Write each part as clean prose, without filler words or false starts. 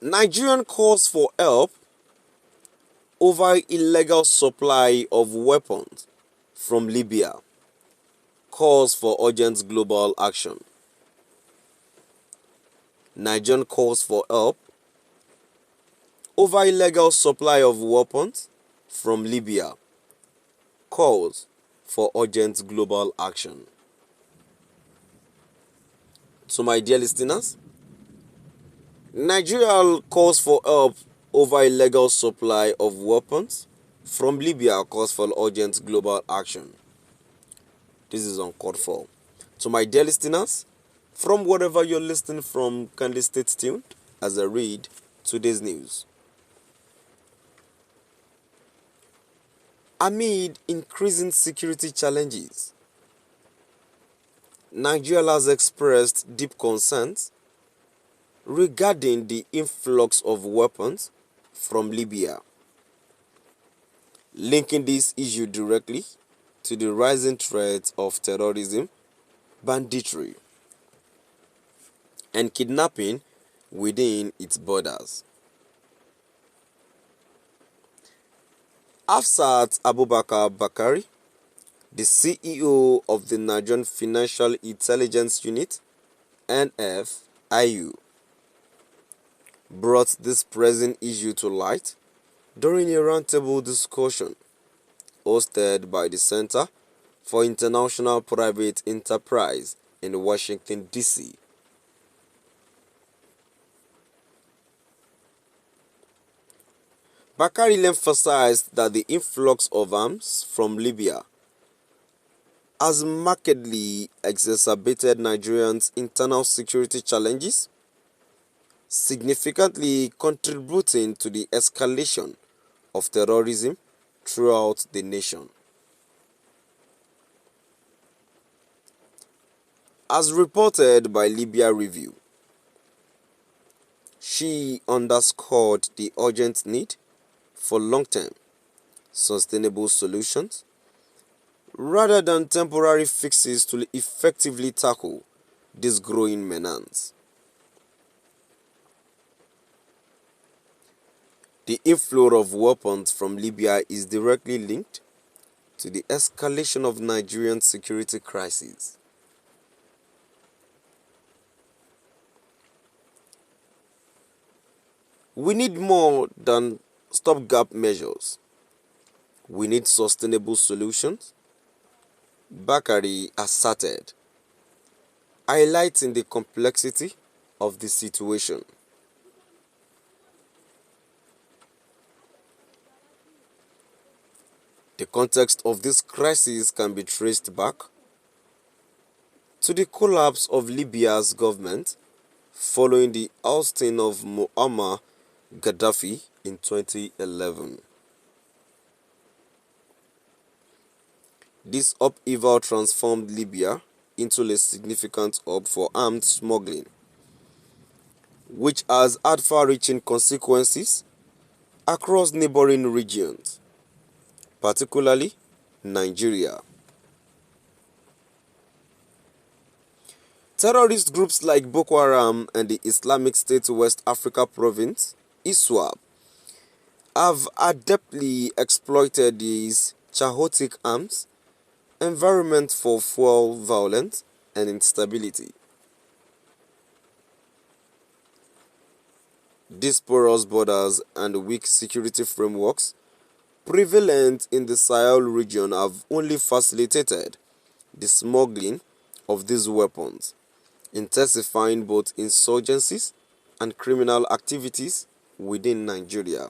Nigerian calls for help over illegal supply of weapons from Libya. Calls for urgent global action. Nigerian calls for help over illegal supply of weapons from Libya. Calls for urgent global action. To my dear listeners, Nigeria calls for help over illegal supply of weapons from Libya. Calls for urgent global action. This is uncalled for. To my dear listeners, from wherever you're listening from, kindly stay tuned as I read today's news. Amid increasing security challenges, Nigeria has expressed deep concerns regarding the influx of weapons from Libya, linking this issue directly to the rising threat of terrorism, banditry, and kidnapping within its borders. Hafsat Abubakar Bakari, the CEO of the Nigerian Financial Intelligence Unit, NFIU, brought this pressing issue to light during a roundtable discussion hosted by the Center for International Private Enterprise in Washington, D.C. Bakari emphasized that the influx of arms from Libya has markedly exacerbated Nigerians' internal security challenges, significantly contributing to the escalation of terrorism throughout the nation. As reported by Libya Review, she underscored the urgent need for long-term, sustainable solutions rather than temporary fixes to effectively tackle this growing menace. The inflow of weapons from Libya is directly linked to the escalation of Nigerian security crisis. We need more than stopgap measures. We need sustainable solutions, Bakari asserted, highlighting the complexity of the situation. The context of this crisis can be traced back to the collapse of Libya's government following the ousting of Muammar Gaddafi in 2011. This upheaval transformed Libya into a significant hub for armed smuggling, which has had far-reaching consequences across neighboring regions, particularly Nigeria. Terrorist groups like Boko Haram and the Islamic State West Africa Province, ISWAP, have adeptly exploited these chaotic arms environment for fuel violence and instability. These porous borders and weak security frameworks prevalent in the Sahel region have only facilitated the smuggling of these weapons, intensifying both insurgencies and criminal activities within Nigeria.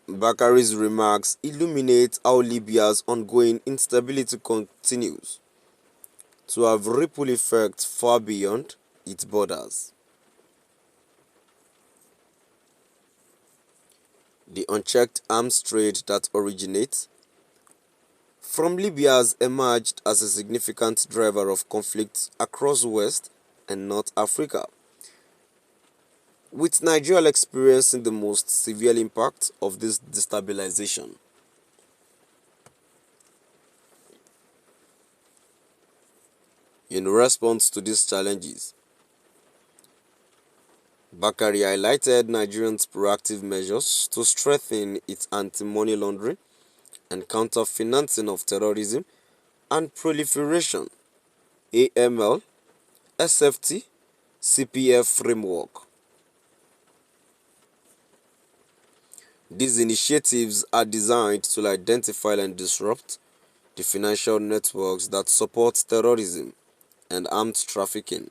Bakari's remarks illuminate how Libya's ongoing instability continues to have ripple effects far beyond its borders. The unchecked arms trade that originates from Libya has emerged as a significant driver of conflicts across West and North Africa, with Nigeria experiencing the most severe impact of this destabilization. In response to these challenges, Bakari highlighted Nigeria's proactive measures to strengthen its anti-money laundering and counter-financing of terrorism and proliferation (AML, SFT, CPF framework). These initiatives are designed to identify and disrupt the financial networks that support terrorism and armed trafficking.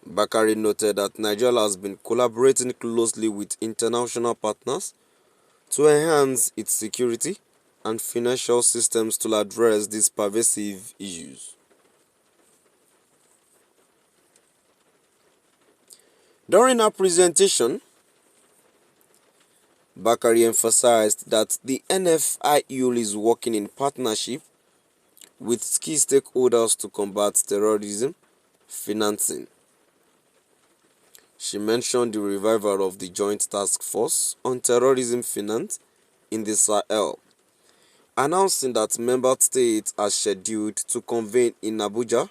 Bakari noted that Nigeria has been collaborating closely with international partners to enhance its security and financial systems to address these pervasive issues. During her presentation, Bakari emphasized that the NFIU is working in partnership with key stakeholders to combat terrorism financing. She mentioned the revival of the Joint Task Force on Terrorism Finance in the Sahel, announcing that member states are scheduled to convene in Abuja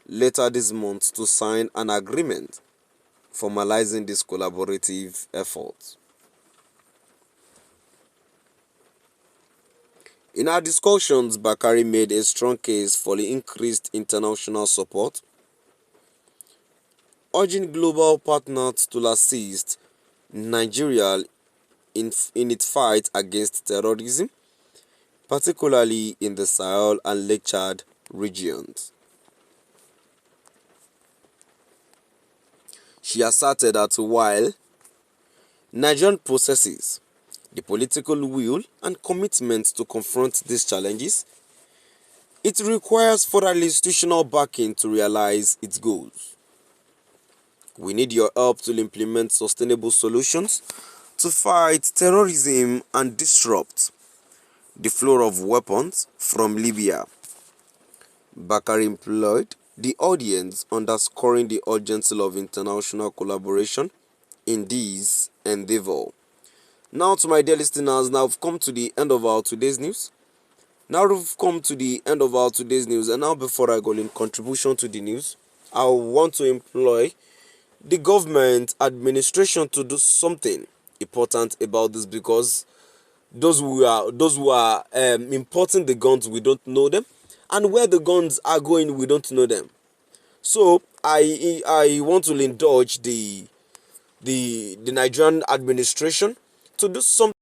later this month to sign an agreement formalizing this collaborative effort. In our discussions, Bakari made a strong case for the increased international support, urging global partners to assist Nigeria in its fight against terrorism, particularly in the Sahel and Lake Chad regions. She asserted that while Nigeria possesses the political will and commitment to confront these challenges, it requires further institutional backing to realize its goals. We need your help to implement sustainable solutions to fight terrorism and disrupt the flow of weapons from Libya. Bakari employed the audience, underscoring the urgency of international collaboration in this endeavor. Now, to my dear listeners, now we've come to the end of our today's news. And now before I go in contribution to the news, I want to employ the government administration to do something important about this, because those who are importing the guns, we don't know them, and where the guns are going, we don't know them. So I want to indulge the Nigerian administration to do something